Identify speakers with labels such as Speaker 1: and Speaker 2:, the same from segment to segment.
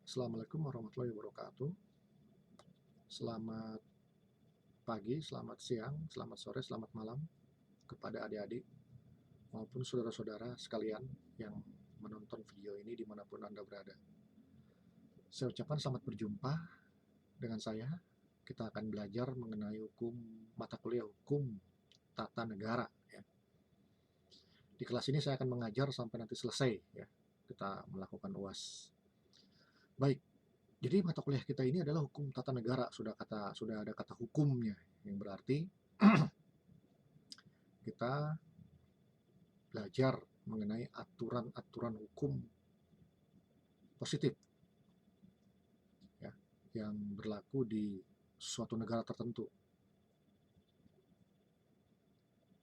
Speaker 1: Assalamualaikum warahmatullahi wabarakatuh. Selamat pagi, selamat siang, selamat sore, selamat malam kepada adik-adik maupun saudara-saudara sekalian yang menonton video ini dimanapun Anda berada. Saya ucapkan selamat berjumpa dengan saya. Kita akan belajar mengenai mata kuliah hukum tata negara. Ya. Di kelas ini saya akan mengajar sampai nanti selesai. Ya. Kita melakukan UAS. Baik. Jadi mata kuliah kita ini adalah hukum tata negara, sudah ada kata hukumnya, yang berarti kita belajar mengenai aturan-aturan hukum positif ya, yang berlaku di suatu negara tertentu.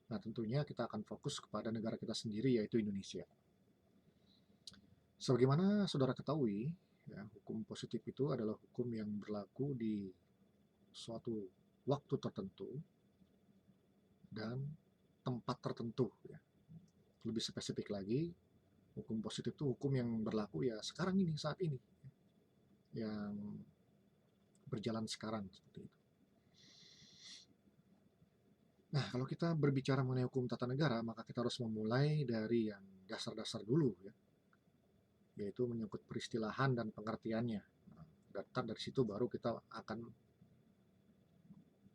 Speaker 1: Nah, tentunya kita akan fokus kepada negara kita sendiri, yaitu Indonesia. Sebagaimana saudara ketahui, ya, hukum positif itu adalah hukum yang berlaku di suatu waktu tertentu dan tempat tertentu. Ya. Lebih spesifik lagi, hukum positif itu hukum yang berlaku ya sekarang ini, saat ini, yang berjalan sekarang seperti itu. Nah, kalau kita berbicara mengenai hukum tata negara, maka kita harus memulai dari yang dasar-dasar dulu, ya, yaitu menyangkut peristilahan dan pengertiannya. Nah, dari situ baru kita akan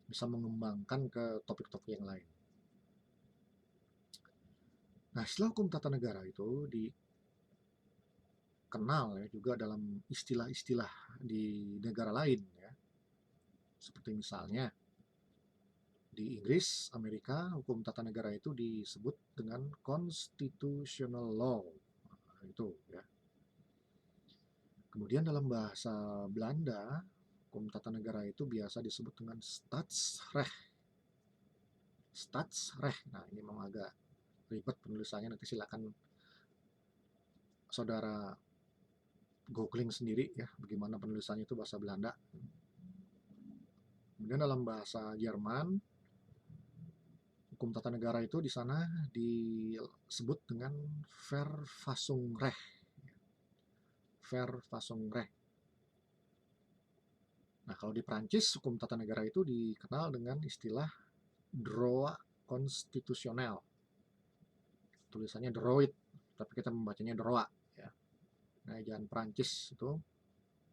Speaker 1: bisa mengembangkan ke topik-topik yang lain. Nah, istilah hukum tata negara itu dikenal ya juga dalam istilah-istilah di negara lain, ya. Seperti misalnya di Inggris, Amerika, hukum tata negara itu disebut dengan constitutional law. Nah, itu ya. Kemudian dalam bahasa Belanda, hukum tata negara itu biasa disebut dengan Staatsrecht. Staatsrecht. Nah, ini memang agak ribet penulisannya, nanti silakan saudara googling sendiri ya bagaimana penulisannya itu bahasa Belanda. Kemudian dalam bahasa Jerman, hukum tata negara itu di sana disebut dengan Verfassungsrecht. Verfassungsrecht. Nah, kalau di Prancis, hukum tata negara itu dikenal dengan istilah droit constitutionnel. Tulisannya droit, tapi kita membacanya droit. Ya. Nah, jangan Prancis itu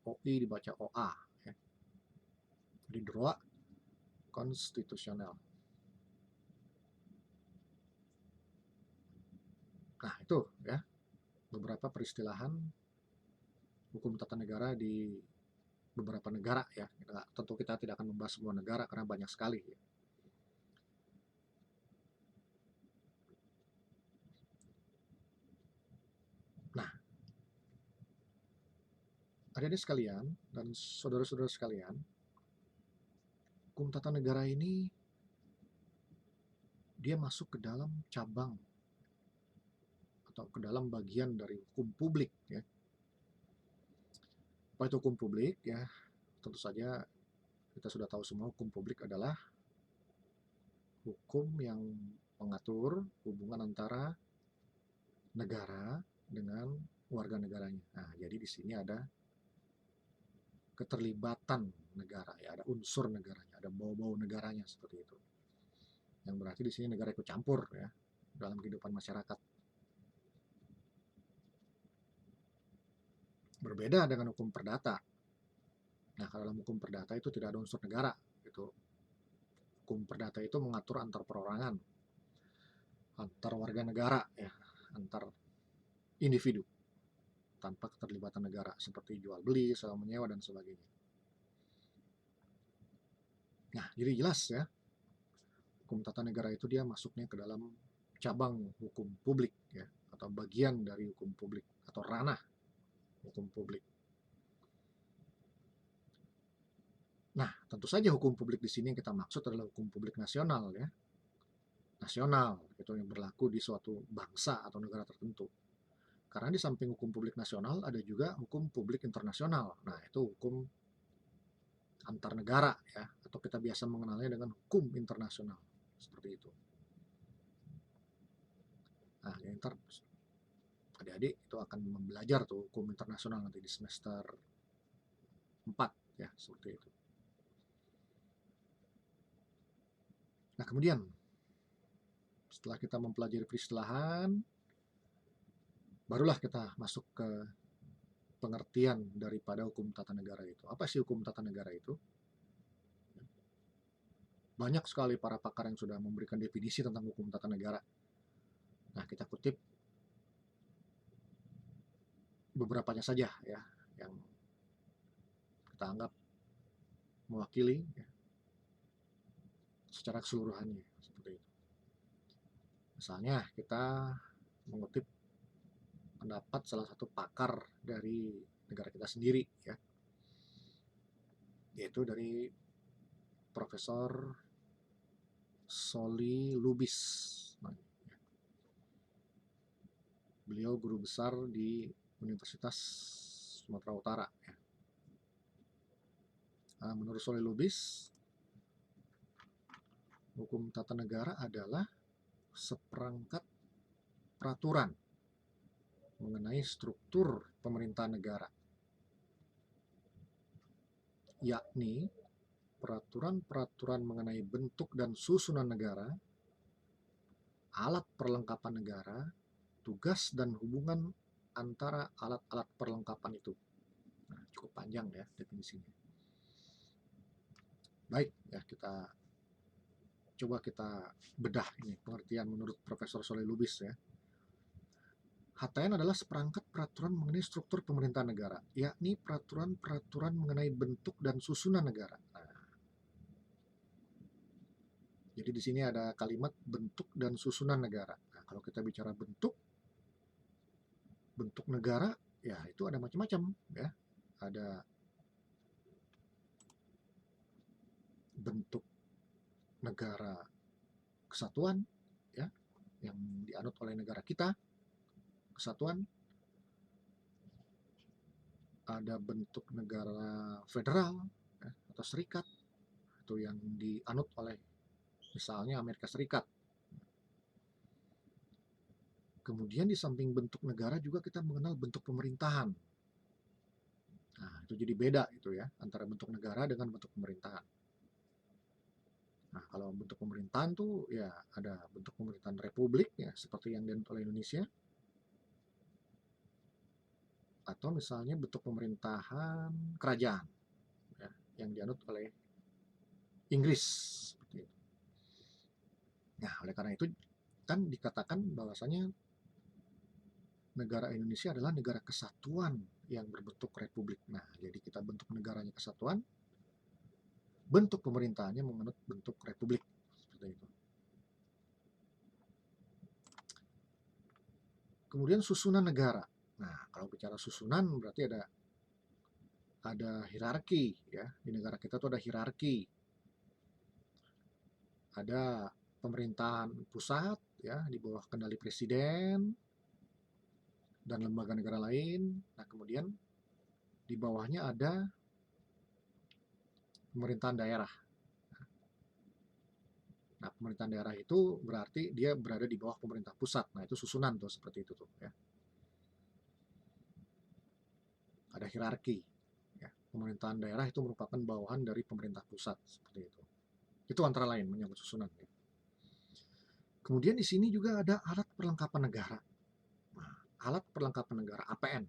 Speaker 1: OI dibaca OA. Ya. Jadi droit constitutionnel. Nah, itu ya beberapa peristilahan hukum tata negara di beberapa negara ya. Tentu kita tidak akan membahas semua negara karena banyak sekali. Ya. Nah, adik-adik sekalian dan saudara-saudara sekalian, hukum tata negara ini dia masuk ke dalam cabang atau ke dalam bagian dari hukum publik ya. Apa itu hukum publik ya? Tentu saja kita sudah tahu semua hukum publik adalah hukum yang mengatur hubungan antara negara dengan warga negaranya. Nah, jadi di sini ada keterlibatan negara ya, ada unsur negaranya, ada bau-bau negaranya seperti itu. Yang berarti di sini negara ikut campur ya dalam kehidupan masyarakat. Berbeda dengan hukum perdata. Nah, kalau dalam hukum perdata itu tidak ada unsur negara. Itu hukum perdata itu mengatur antar perorangan, antar warga negara, ya, antar individu tanpa keterlibatan negara seperti jual beli, sewa menyewa dan sebagainya. Nah, jadi jelas ya, hukum tata negara itu dia masuknya ke dalam cabang hukum publik ya, atau bagian dari hukum publik atau ranah hukum publik. Nah, tentu saja hukum publik di sini yang kita maksud adalah hukum publik nasional ya. Nasional, itu yang berlaku di suatu bangsa atau negara tertentu. Karena di samping hukum publik nasional ada juga hukum publik internasional. Nah, itu hukum antar negara ya, atau kita biasa mengenalnya dengan hukum internasional. Seperti itu. Nah, ntar adik-adik itu akan belajar tuh hukum internasional nanti di semester 4 ya, seperti itu. Nah, kemudian setelah kita mempelajari peristilahan, barulah kita masuk ke pengertian daripada hukum tata negara itu. Apa sih hukum tata negara itu? Banyak sekali para pakar yang sudah memberikan definisi tentang hukum tata negara. Nah, kita kutip beberapanya saja ya, yang kita anggap mewakili ya, secara keseluruhannya, seperti itu. Misalnya kita mengutip pendapat salah satu pakar dari negara kita sendiri ya, yaitu dari Profesor Solly Lubis. Beliau guru besar di Universitas Sumatera Utara ya. Menurut Solly Lubis, hukum tata negara adalah seperangkat peraturan mengenai struktur pemerintahan negara, yakni peraturan-peraturan mengenai bentuk dan susunan negara, alat perlengkapan negara, tugas dan hubungan antara alat-alat perlengkapan itu. Nah, cukup panjang ya definisinya. Baik, ya kita bedah ini pengertian menurut Profesor Solly Lubis ya. HTN adalah seperangkat peraturan mengenai struktur pemerintahan negara, yakni peraturan-peraturan mengenai bentuk dan susunan negara. Nah, jadi di sini ada kalimat bentuk dan susunan negara. Nah, kalau kita bicara bentuk negara, ya itu ada macam-macam ya. Ada bentuk negara kesatuan ya, yang dianut oleh negara kita, kesatuan. Ada bentuk negara federal ya, atau serikat, itu yang dianut oleh misalnya Amerika Serikat. Kemudian di samping bentuk negara juga kita mengenal bentuk pemerintahan. Nah, itu jadi beda itu ya, antara bentuk negara dengan bentuk pemerintahan. Nah, kalau bentuk pemerintahan tuh ya ada bentuk pemerintahan republik ya, seperti yang dianut oleh Indonesia. Atau misalnya bentuk pemerintahan kerajaan ya, yang dianut oleh Inggris seperti itu. Nah, oleh karena itu kan dikatakan bahwasanya negara Indonesia adalah negara kesatuan yang berbentuk republik. Nah, jadi kita bentuk negaranya kesatuan, bentuk pemerintahannya menganut bentuk republik seperti itu. Kemudian susunan negara. Nah, kalau bicara susunan berarti ada hierarki ya. Di negara kita tuh ada hierarki. Ada pemerintahan pusat ya, di bawah kendali presiden dan lembaga negara lain. Nah, kemudian di bawahnya ada pemerintahan daerah. Nah, pemerintahan daerah itu berarti dia berada di bawah pemerintah pusat. Nah, itu susunan tuh seperti itu tuh ya. Ada hierarki. Ya. Pemerintahan daerah itu merupakan bawahan dari pemerintah pusat seperti itu. Itu antara lain menyangkut susunan. Ya. Kemudian di sini juga ada alat perlengkapan negara. Nah, alat perlengkapan negara (APN).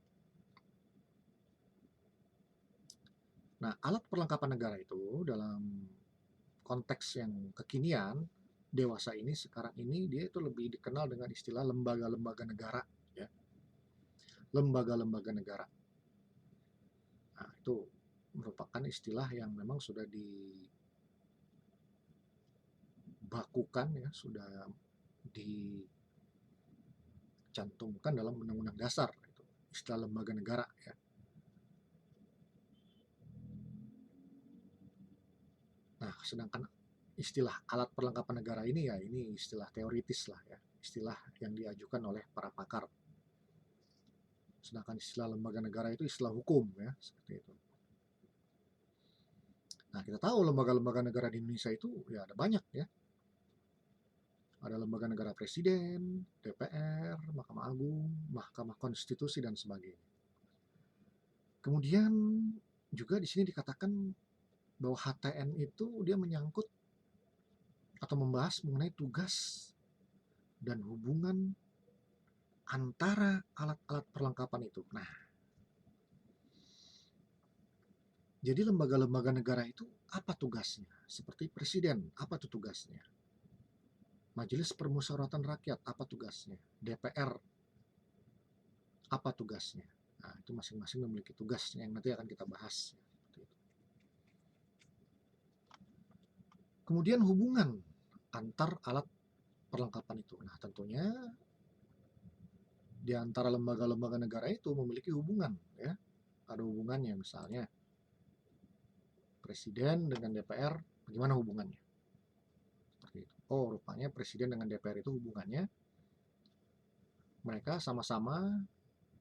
Speaker 1: Nah, alat perlengkapan negara itu dalam konteks yang kekinian, dewasa ini, sekarang ini, dia itu lebih dikenal dengan istilah lembaga-lembaga negara ya. Lembaga-lembaga negara. Nah, itu merupakan istilah yang memang sudah dibakukan ya, sudah dicantumkan dalam Undang-Undang Dasar itu, istilah lembaga negara ya. Nah, sedangkan istilah alat perlengkapan negara ini ya, ini istilah teoritis lah ya, istilah yang diajukan oleh para pakar. Sedangkan istilah lembaga negara itu istilah hukum ya, seperti itu. Nah, kita tahu lembaga-lembaga negara di Indonesia itu ya ada banyak ya. Ada lembaga negara presiden, DPR, Mahkamah Agung, Mahkamah Konstitusi dan sebagainya. Kemudian juga di sini dikatakan bahwa HTN itu dia menyangkut atau membahas mengenai tugas dan hubungan antara alat-alat perlengkapan itu. Nah, jadi lembaga-lembaga negara itu apa tugasnya? Seperti presiden, apa itu tugasnya? Majelis Permusyawaratan Rakyat, apa tugasnya? DPR, apa tugasnya? Nah, itu masing-masing memiliki tugas yang nanti akan kita bahas. Kemudian hubungan antar alat perlengkapan itu. Nah, tentunya di antara lembaga-lembaga negara itu memiliki hubungan, ya. Ada hubungannya, misalnya presiden dengan DPR, bagaimana hubungannya? Seperti itu. Oh, rupanya presiden dengan DPR itu hubungannya mereka sama-sama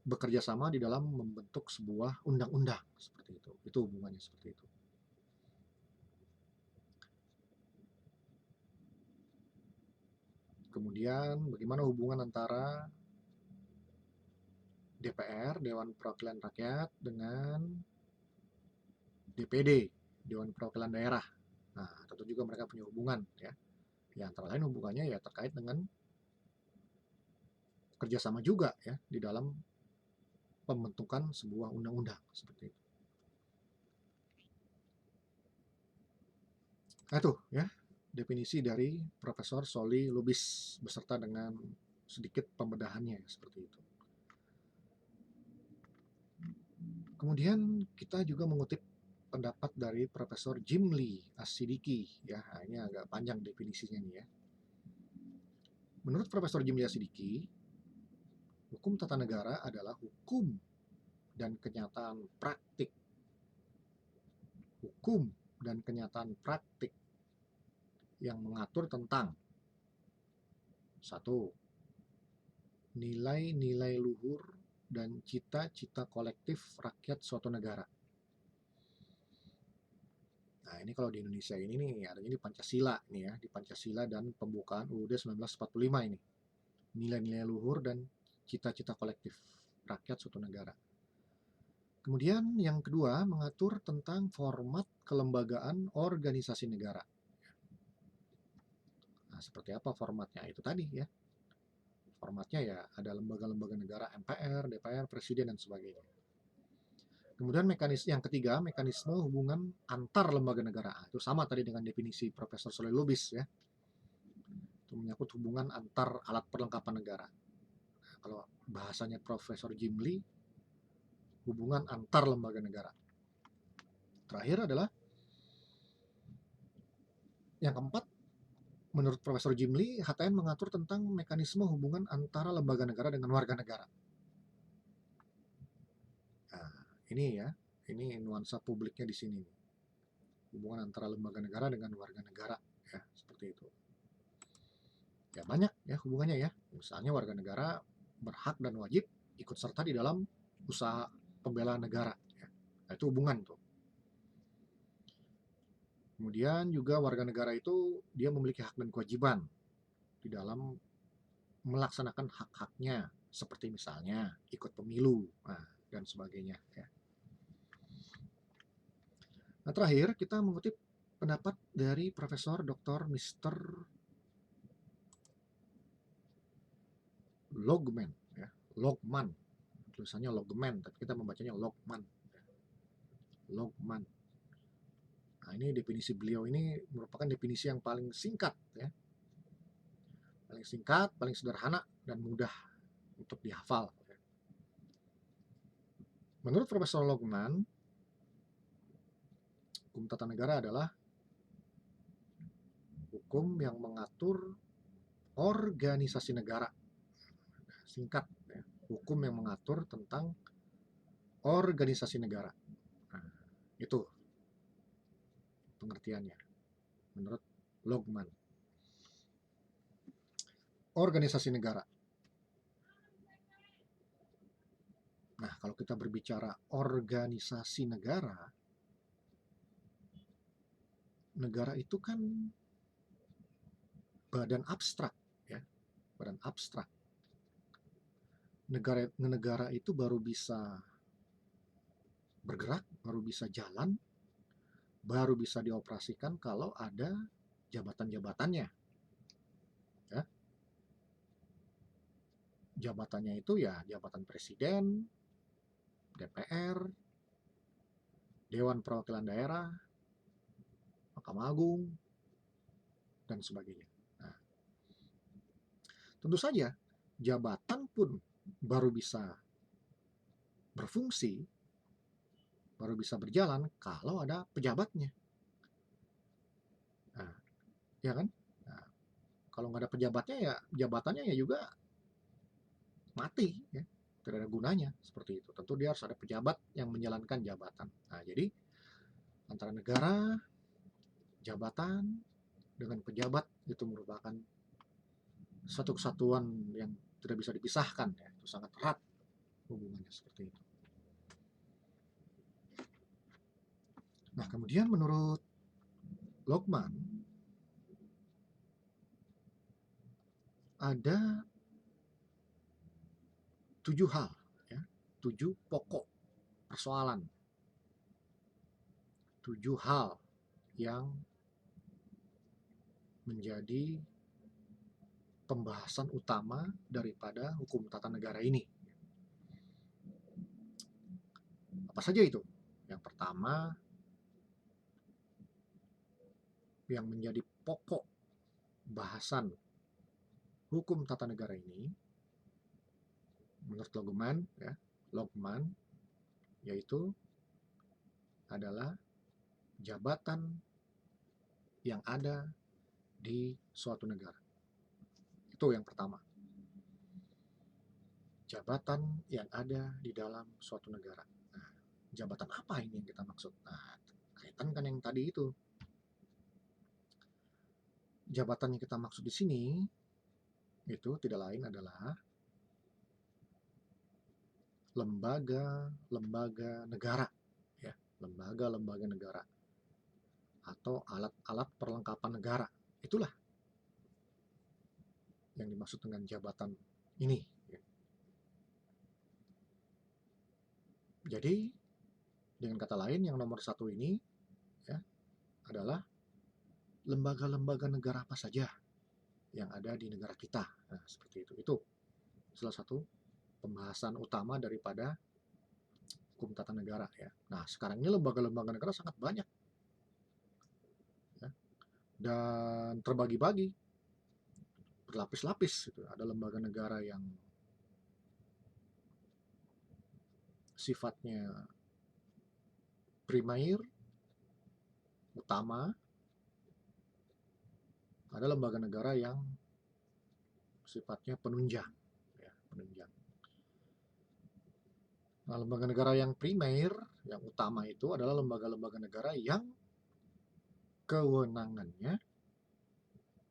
Speaker 1: bekerja sama di dalam membentuk sebuah undang-undang, seperti itu. Itu hubungannya seperti itu. Kemudian bagaimana hubungan antara DPR, Dewan Perwakilan Rakyat, dengan DPD, Dewan Perwakilan Daerah. Nah, tentu juga mereka punya hubungan, ya. Ya, antara lain hubungannya ya terkait dengan kerjasama juga, ya, di dalam pembentukan sebuah undang-undang, seperti itu. Nah, itu, ya, definisi dari Profesor Solly Lubis beserta dengan sedikit pembedahannya, seperti itu. Kemudian kita juga mengutip pendapat dari Profesor Jim Lee As-Siddiqui, ya. Nah, ini agak panjang definisinya nih, ya. Menurut Profesor Jim Lee As-Siddiqui, hukum tata negara adalah hukum dan kenyataan praktik. Hukum dan kenyataan praktik yang mengatur tentang satu, nilai-nilai luhur dan cita-cita kolektif rakyat suatu negara. Nah, ini kalau di Indonesia ini nih adanya di Pancasila nih, ya, di Pancasila dan pembukaan UUD 1945 ini. Nilai-nilai luhur dan cita-cita kolektif rakyat suatu negara. Kemudian yang kedua mengatur tentang format kelembagaan organisasi negara. Nah, seperti apa formatnya? Itu tadi, ya. Formatnya ya ada lembaga-lembaga negara, MPR, DPR, Presiden, dan sebagainya. Kemudian mekanisme yang ketiga, mekanisme hubungan antar lembaga negara. Itu sama tadi dengan definisi Profesor Solly Lubis, ya. Itu menyangkut hubungan antar alat perlengkapan negara. Nah, kalau bahasanya Profesor Jim Lee, hubungan antar lembaga negara. Terakhir adalah yang keempat, menurut Profesor Jim Lee, HTN mengatur tentang mekanisme hubungan antara lembaga negara dengan warga negara. Nah, ini, ya, ini nuansa publiknya di sini. Hubungan antara lembaga negara dengan warga negara, ya, seperti itu. Ya, banyak, ya, hubungannya, ya. Misalnya warga negara berhak dan wajib ikut serta di dalam usaha pembelaan negara, ya. Nah, itu hubungan tuh. Kemudian juga warga negara itu dia memiliki hak dan kewajiban di dalam melaksanakan hak-haknya, seperti misalnya ikut pemilu, nah, dan sebagainya, ya. Nah, terakhir kita mengutip pendapat dari Profesor Dr. Mr. Logman, ya. Logman, tulisannya Logman, tapi kita membacanya Logman. Logman. Nah, ini definisi beliau ini merupakan definisi yang paling singkat, ya. Paling singkat, paling sederhana, dan mudah untuk dihafal. Menurut Profesor Logman, hukum tata negara adalah hukum yang mengatur organisasi negara. Singkat, ya. Hukum yang mengatur tentang organisasi negara. Nah, itu pengertiannya menurut Logman. Organisasi negara. Nah, kalau kita berbicara organisasi negara, negara itu kan badan abstrak, ya, badan abstrak. Negara itu baru bisa bergerak, baru bisa jalan, baru bisa dioperasikan kalau ada jabatan-jabatannya. Ya. Jabatannya itu ya jabatan presiden, DPR, Dewan Perwakilan Daerah, Mahkamah Agung, dan sebagainya. Nah, tentu saja jabatan pun baru bisa berfungsi, baru bisa berjalan kalau ada pejabatnya. Nah, ya kan? Nah, kalau nggak ada pejabatnya ya jabatannya ya juga mati, ya. Tidak ada gunanya seperti itu. Tentu dia harus ada pejabat yang menjalankan jabatan. Nah, jadi antara negara, jabatan dengan pejabat itu merupakan satu kesatuan yang tidak bisa dipisahkan, ya. Itu sangat erat hubungannya seperti itu. Nah, kemudian menurut Lokman ada 7 hal, ya, 7 pokok persoalan, 7 hal yang menjadi pembahasan utama daripada hukum tata negara ini. Apa saja itu? Yang pertama, yang menjadi pokok bahasan hukum tata negara ini, menurut Lokman, yaitu adalah jabatan yang ada di suatu negara. Itu yang pertama. Jabatan yang ada di dalam suatu negara. Nah, jabatan apa ini yang kita maksud? Nah, kaitan kan yang tadi itu. Jabatan yang kita maksud di sini itu tidak lain adalah lembaga-lembaga negara, ya, lembaga-lembaga negara atau alat-alat perlengkapan negara. Itulah yang dimaksud dengan jabatan ini. Ya. Jadi dengan kata lain yang nomor satu ini, ya, adalah lembaga-lembaga negara apa saja yang ada di negara kita. Nah, seperti itu. Itu salah satu pembahasan utama daripada hukum tata negara, ya. Nah, sekarang ini lembaga-lembaga negara sangat banyak, ya, dan terbagi-bagi berlapis-lapis. Gitu. Ada lembaga negara yang sifatnya primer, utama. Ada lembaga negara yang sifatnya penunjang, ya, penunjang. Nah, lembaga negara yang primer, yang utama itu adalah lembaga-lembaga negara yang kewenangannya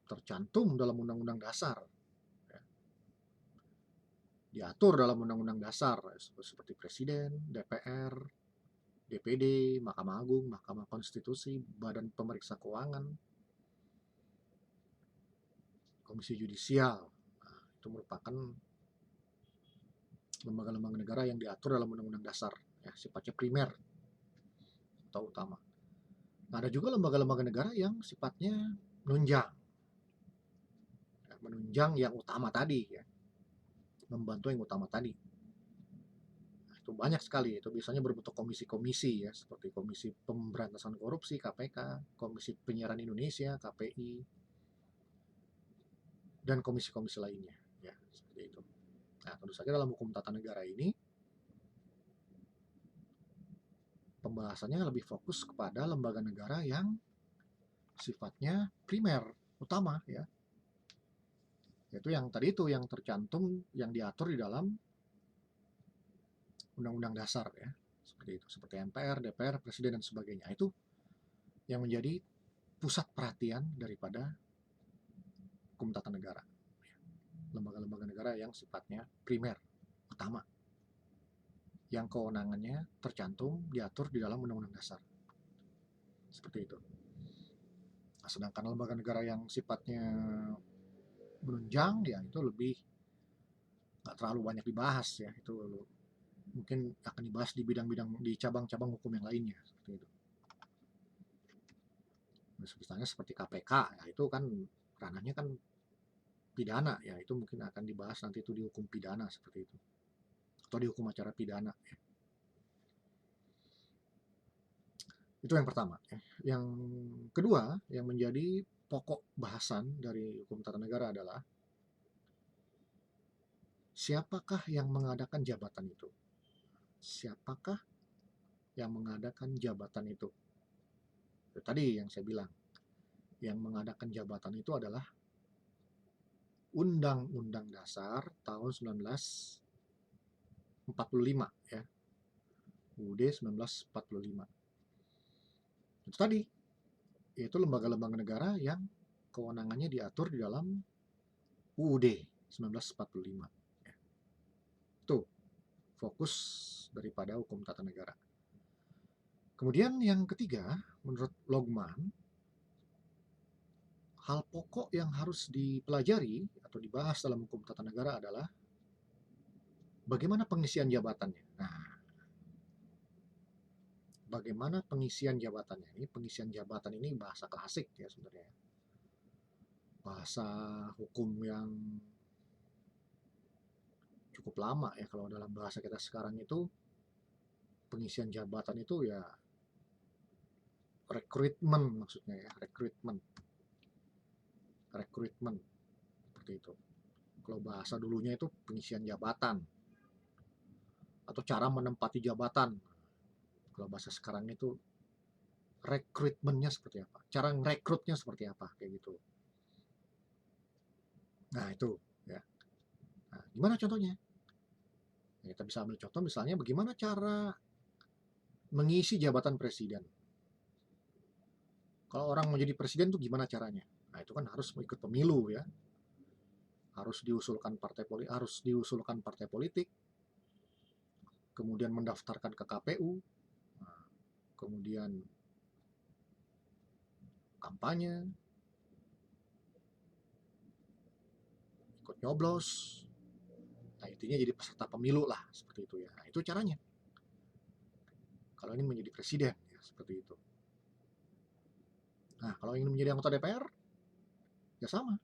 Speaker 1: tercantum dalam Undang-Undang Dasar, ya. Diatur dalam Undang-Undang Dasar seperti Presiden, DPR, DPD, Mahkamah Agung, Mahkamah Konstitusi, Badan Pemeriksa Keuangan, Komisi Yudisial. Nah, itu merupakan lembaga-lembaga negara yang diatur dalam Undang-Undang Dasar, ya, sifatnya primer atau utama. Nah, ada juga lembaga-lembaga negara yang sifatnya menunjang, ya, menunjang yang utama tadi, ya, membantu yang utama tadi. Nah, itu banyak sekali. Itu biasanya berbentuk komisi-komisi, ya, seperti Komisi Pemberantasan Korupsi (KPK), Komisi Penyiaran Indonesia (KPI), dan komisi-komisi lainnya, ya, seperti itu. Nah, tentu saja dalam hukum tata negara ini pembahasannya lebih fokus kepada lembaga negara yang sifatnya primer, utama, ya. Yaitu yang tadi itu yang tercantum, yang diatur di dalam Undang-Undang Dasar, ya. Seperti itu, seperti MPR, DPR, Presiden, dan sebagainya. Itu yang menjadi pusat perhatian daripada hukum tata negara. Lembaga-lembaga negara yang sifatnya primer, utama, yang kewenangannya tercantum, diatur di dalam Undang-Undang Dasar. Seperti itu. Nah, sedangkan lembaga negara yang sifatnya menunjang, ya, itu lebih nggak terlalu banyak dibahas, ya. Itu mungkin akan dibahas di bidang-bidang di cabang-cabang hukum yang lainnya seperti itu. Misalnya seperti KPK, ya itu kan ranahnya kan pidana, ya itu mungkin akan dibahas nanti itu di hukum pidana seperti itu, atau di hukum acara pidana. Ya. Itu yang pertama. Ya. Yang kedua, yang menjadi pokok bahasan dari hukum tata negara adalah siapakah yang mengadakan jabatan itu? Siapakah yang mengadakan jabatan itu? Itu tadi yang saya bilang, yang mengadakan jabatan itu adalah Undang-Undang Dasar tahun 1945 ya. UUD 1945. Itu tadi, yaitu lembaga-lembaga negara yang kewenangannya diatur di dalam UUD 1945. Ya. Itu fokus daripada hukum tata negara. Kemudian yang ketiga, menurut Logman, hal pokok yang harus dipelajari atau dibahas dalam hukum tata negara adalah bagaimana pengisian jabatannya. Nah, bagaimana pengisian jabatannya? Ini pengisian jabatan ini bahasa klasik ya sebenarnya. Bahasa hukum yang cukup lama ya, kalau dalam bahasa kita sekarang itu pengisian jabatan itu ya rekrutmen, maksudnya ya, rekrutmen seperti itu. Kalau bahasa dulunya itu pengisian jabatan atau cara menempati jabatan. Kalau bahasa sekarang itu rekrutmennya seperti apa, cara merekrutnya seperti apa, kayak gitu. Nah itu ya. Nah, gimana contohnya? Ya, kita bisa ambil contoh misalnya bagaimana cara mengisi jabatan presiden. Kalau orang mau jadi presiden tuh gimana caranya? Nah itu kan harus ikut pemilu ya, harus diusulkan partai politik, kemudian mendaftarkan ke KPU, nah, kemudian kampanye, ikut nyoblos. Nah intinya jadi peserta pemilu lah seperti itu ya. Nah itu caranya. Kalau ini menjadi presiden ya seperti itu. Nah kalau ingin menjadi anggota DPR ya sama,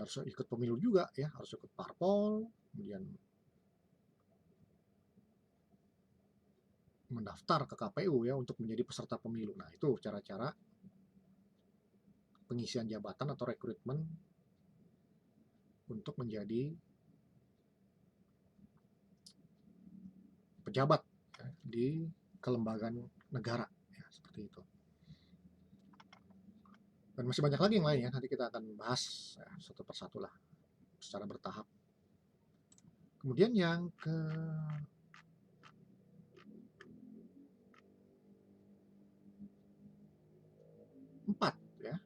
Speaker 1: harus ikut pemilu juga ya, harus ikut parpol, kemudian mendaftar ke KPU ya untuk menjadi peserta pemilu. Nah itu cara-cara pengisian jabatan atau rekrutmen untuk menjadi pejabat ya, di kelembagaan negara ya, seperti itu. Dan masih banyak lagi yang lain ya, nanti kita akan bahas ya, satu persatu lah secara bertahap. Kemudian yang keempat ya,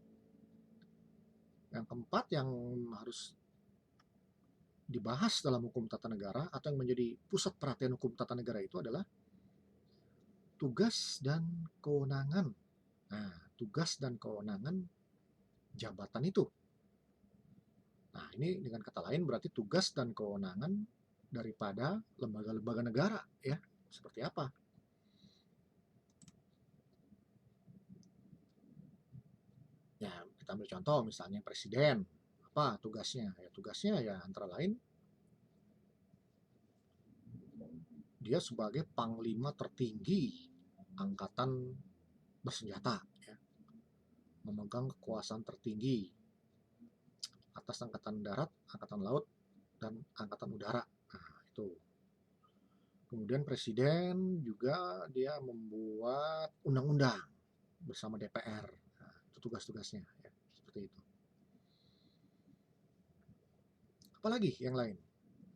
Speaker 1: yang keempat yang harus dibahas dalam hukum tata negara atau yang menjadi pusat perhatian hukum tata negara itu adalah tugas dan kewenangan. Nah, tugas dan kewenangan jabatan itu. Nah, ini dengan kata lain berarti tugas dan kewenangan daripada lembaga-lembaga negara ya. Seperti apa? Ya, kita ambil contoh misalnya presiden. Apa tugasnya? Ya, tugasnya ya antara lain dia sebagai panglima tertinggi angkatan bersenjata ya, memegang kekuasaan tertinggi atas angkatan darat, angkatan laut, dan angkatan udara. Nah, itu. Kemudian presiden juga dia membuat undang-undang bersama DPR. Nah, itu tugas-tugasnya ya, seperti itu. Apalagi yang lain?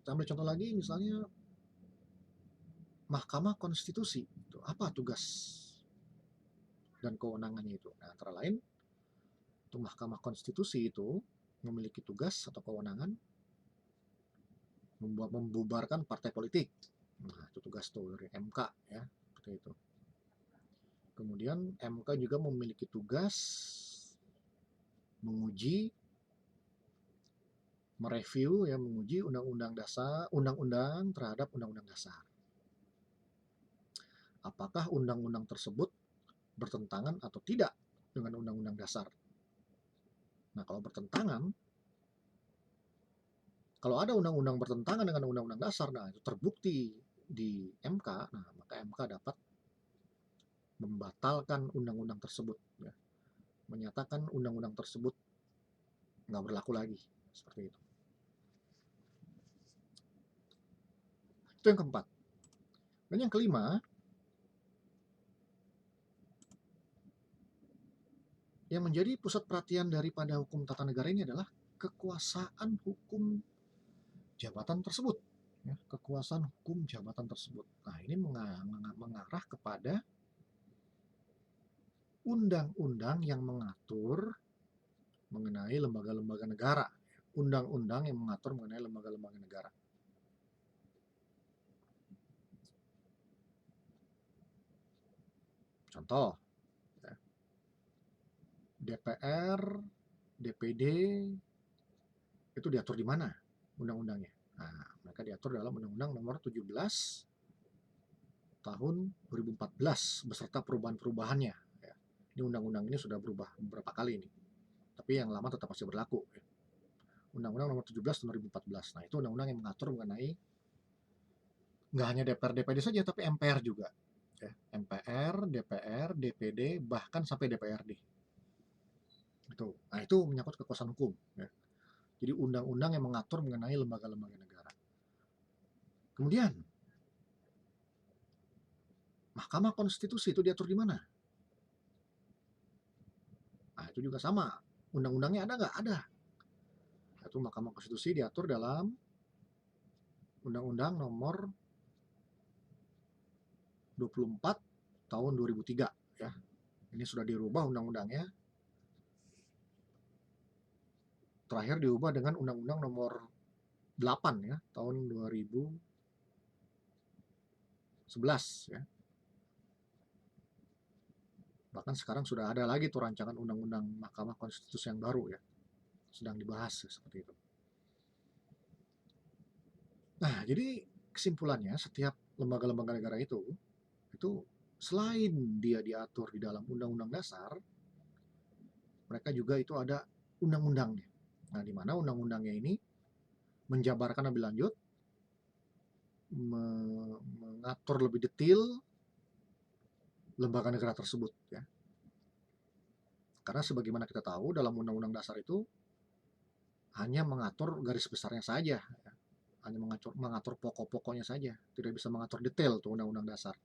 Speaker 1: Kita ambil contoh lagi misalnya Mahkamah Konstitusi. Itu apa tugas dan kewenangannya itu? Nah, antara lain untuk Mahkamah Konstitusi itu memiliki tugas atau kewenangan membubarkan partai politik. Nah, itu tugas tuh dari MK ya, seperti itu. Kemudian MK juga memiliki tugas menguji, mereview ya, menguji undang-undang dasar, undang-undang terhadap undang-undang dasar. apakah undang-undang tersebut bertentangan atau tidak dengan undang-undang dasar. Nah, kalau ada undang-undang bertentangan dengan undang-undang dasar, nah itu terbukti di MK, nah maka MK dapat membatalkan undang-undang tersebut, ya. Menyatakan undang-undang tersebut nggak berlaku lagi, seperti itu. Itu yang keempat. Dan yang kelima, yang menjadi pusat perhatian daripada hukum tata negara ini adalah kekuasaan hukum jabatan tersebut, ya, kekuasaan hukum jabatan tersebut. Nah, ini mengarah kepada undang-undang yang mengatur mengenai lembaga-lembaga negara, undang-undang yang mengatur mengenai lembaga-lembaga negara. Contoh, ya, DPR, DPD itu diatur di mana undang-undangnya? Nah, mereka diatur dalam Undang-Undang Nomor 17 tahun 2014 beserta perubahan-perubahannya. Ya. Ini undang-undang ini sudah berubah beberapa kali ini, tapi yang lama tetap masih berlaku. Ya. Undang-Undang Nomor 17 tahun 2014. Nah, itu undang-undang yang mengatur mengenai nggak hanya DPR, DPD saja, tapi MPR juga. Ya. MPR, DPR, DPD, bahkan sampai DPRD. Nah, itu menyangkut kekuasaan hukum. Ya. Jadi undang-undang yang mengatur mengenai lembaga-lembaga negara. Kemudian, Mahkamah Konstitusi itu diatur di mana? Nah, itu juga sama. Undang-undangnya ada nggak? Ada. Itu Mahkamah Konstitusi diatur dalam Undang-Undang Nomor 24 tahun 2003. Ya. Ini sudah dirubah undang-undangnya. Terakhir diubah dengan Undang-Undang Nomor 8 ya, tahun 2011 ya. Bahkan sekarang sudah ada lagi tuh rancangan undang-undang Mahkamah Konstitusi yang baru ya, sedang dibahas ya, seperti itu. Nah, jadi kesimpulannya setiap lembaga-lembaga negara itu selain dia diatur di dalam undang-undang dasar, mereka juga itu ada undang-undangnya. Nah, di mana undang-undangnya ini menjabarkan lebih lanjut, mengatur lebih detail lembaga negara tersebut ya. Karena sebagaimana kita tahu dalam undang-undang dasar itu hanya mengatur garis besarnya saja, ya. Hanya mengatur pokok-pokoknya saja, tidak bisa mengatur detail tuh undang-undang dasar.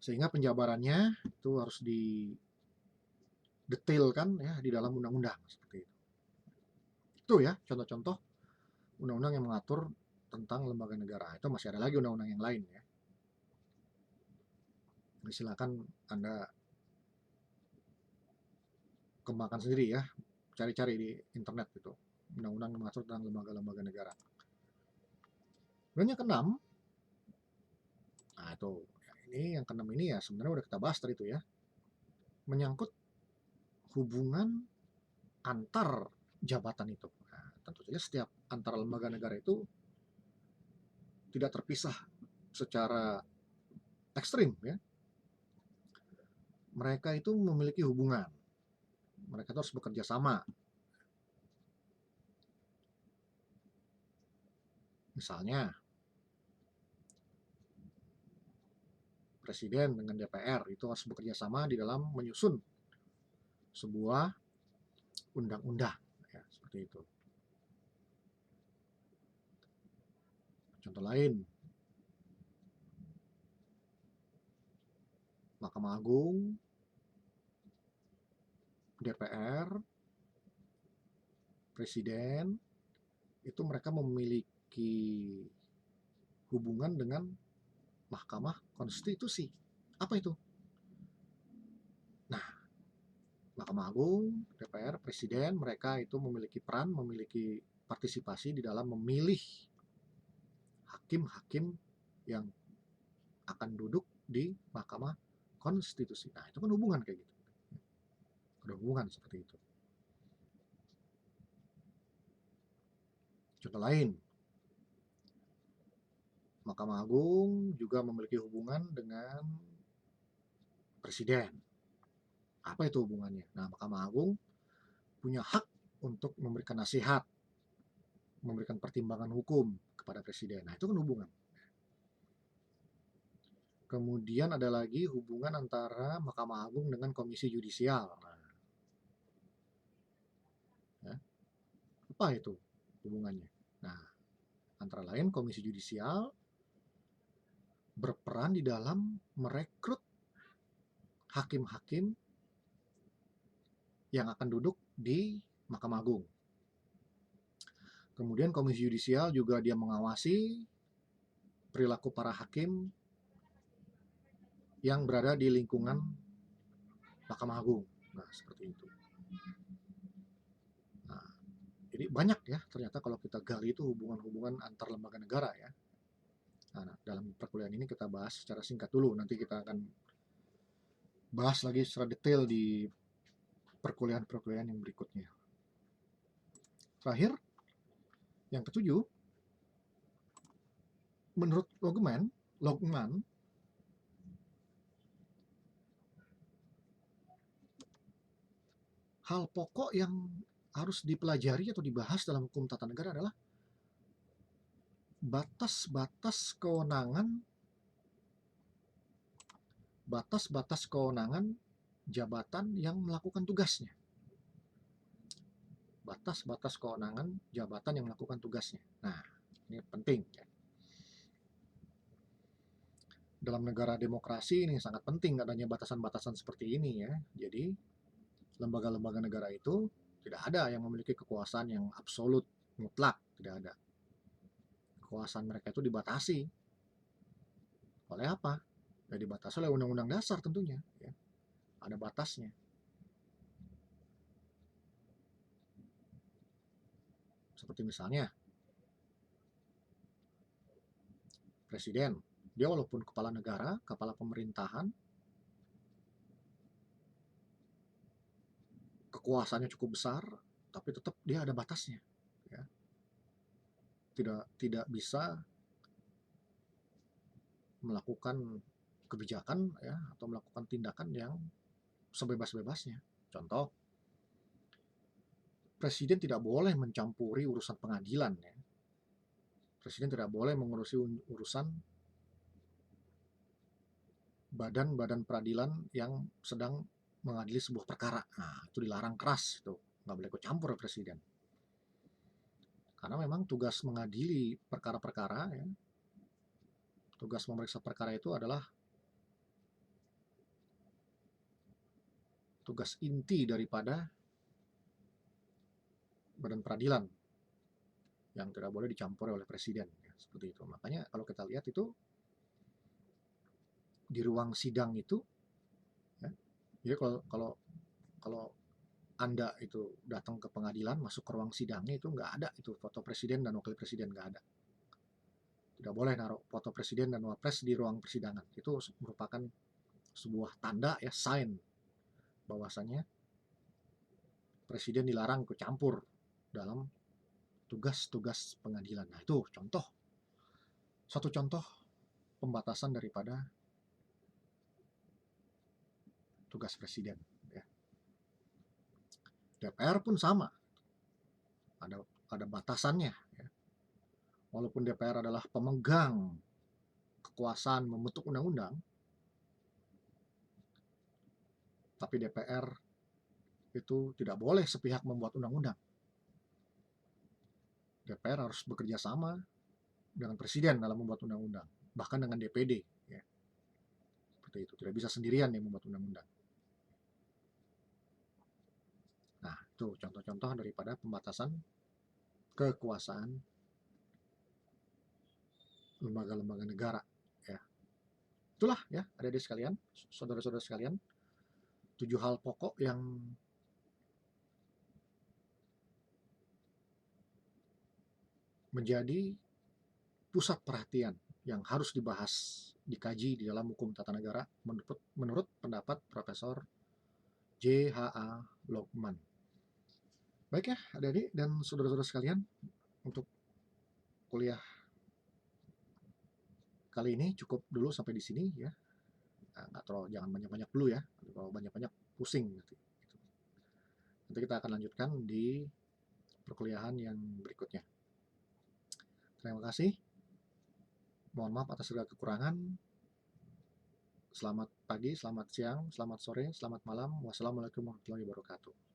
Speaker 1: Sehingga penjabarannya itu harus didetailkan ya di dalam undang-undang seperti itu. Itu ya contoh-contoh undang-undang yang mengatur tentang lembaga negara. Itu masih ada lagi undang-undang yang lain ya. Silakan Anda kembangkan sendiri ya, cari-cari di internet itu undang-undang yang mengatur tentang lembaga-lembaga negara. Dan yang keenam, nah itu ini yang keenam ini ya sebenarnya udah kita bahas tadi itu ya, menyangkut hubungan antar jabatan itu. Nah, tentu saja setiap antar lembaga negara itu tidak terpisah secara ekstrim ya. Mereka itu memiliki hubungan. Mereka itu harus bekerja sama. Misalnya Presiden dengan DPR itu harus bekerja sama di dalam menyusun sebuah undang-undang ya, seperti itu. Contoh lain, Mahkamah Agung, DPR, Presiden, itu mereka memiliki hubungan dengan Mahkamah Konstitusi. Apa itu? Nah, Mahkamah Agung, DPR, Presiden, mereka itu memiliki peran, memiliki partisipasi di dalam memilih hakim-hakim yang akan duduk di Mahkamah Konstitusi. Nah, itu kan hubungan kayak gitu. Ada hubungan seperti itu. Contoh lain, Mahkamah Agung juga memiliki hubungan dengan presiden. Apa itu hubungannya? Nah, Mahkamah Agung punya hak untuk memberikan nasihat, memberikan pertimbangan hukum kepada presiden. Nah, itu kan hubungan. Kemudian ada lagi hubungan antara Mahkamah Agung dengan Komisi Yudisial. Nah, ya, apa itu hubungannya? Nah, antara lain Komisi Yudisial berperan di dalam merekrut hakim-hakim yang akan duduk di Mahkamah Agung. Kemudian Komisi Yudisial juga dia mengawasi perilaku para hakim yang berada di lingkungan Mahkamah Agung. Nah, seperti itu. Nah, jadi banyak ya ternyata kalau kita gali itu hubungan-hubungan antar lembaga negara ya. Nah, dalam perkuliahan ini kita bahas secara singkat dulu. Nanti kita akan bahas lagi secara detail di perkuliahan-perkuliahan yang berikutnya. Terakhir, yang ketujuh, menurut Logman, hal pokok yang harus dipelajari atau dibahas dalam hukum tata negara adalah batas-batas kewenangan jabatan yang melakukan tugasnya. Batas-batas kewenangan jabatan yang melakukan tugasnya. Nah, ini penting. Dalam negara demokrasi ini sangat penting adanya batasan-batasan seperti ini ya. Jadi, lembaga-lembaga negara itu tidak ada yang memiliki kekuasaan yang absolut, mutlak, tidak ada. Kekuasaan mereka itu dibatasi. Oleh apa? Ya dibatasi oleh Undang-Undang Dasar tentunya. Ya. Ada batasnya. Seperti misalnya, presiden, dia walaupun kepala negara, kepala pemerintahan, kekuasaannya cukup besar, tapi tetap dia ada batasnya. Ya. Tidak bisa melakukan kebijakan ya atau melakukan tindakan yang sebebas-bebasnya. Contoh, presiden tidak boleh mencampuri urusan pengadilan ya. Presiden tidak boleh mengurusi urusan badan-badan peradilan yang sedang mengadili sebuah perkara. Nah, itu dilarang keras itu. Nggak boleh ikut campur presiden. Karena memang tugas mengadili perkara-perkara ya, tugas memeriksa perkara itu adalah tugas inti daripada badan peradilan yang tidak boleh dicampuri oleh presiden ya, seperti itu. Makanya kalau kita lihat itu di ruang sidang itu ya, jadi kalau Anda itu datang ke pengadilan masuk ke ruang sidangnya itu nggak ada itu foto presiden dan wakil presiden, nggak ada. Tidak boleh naruh foto presiden dan wapres di ruang persidangan. Itu merupakan sebuah tanda ya, sign bahwasanya presiden dilarang ikut campur dalam tugas-tugas pengadilan. Nah, itu satu contoh pembatasan daripada tugas presiden. Ya. DPR pun sama, ada batasannya. Ya. Walaupun DPR adalah pemegang kekuasaan membentuk undang-undang, tapi DPR itu tidak boleh sepihak membuat undang-undang. DPR harus bekerja sama dengan presiden dalam membuat undang-undang, bahkan dengan DPD. Ya. Seperti itu, tidak bisa sendirian yang membuat undang-undang. Nah, itu contoh-contoh daripada pembatasan kekuasaan lembaga-lembaga negara. Ya. Itulah ya, adik-adik sekalian, saudara-saudara sekalian, 7 hal pokok yang menjadi pusat perhatian yang harus dibahas, dikaji di dalam hukum tata negara menurut pendapat Profesor J.H.A. Logman. Baik ya, adik-adik dan saudara-saudara sekalian, untuk kuliah kali ini cukup dulu sampai di sini ya. nggak terlalu, jangan banyak-banyak dulu ya, kalau banyak-banyak pusing nanti, gitu. Nanti kita akan lanjutkan di perkuliahan yang berikutnya. Terima kasih. Mohon maaf atas segala kekurangan. Selamat pagi, selamat siang, selamat sore, selamat malam. Wassalamualaikum warahmatullahi wabarakatuh.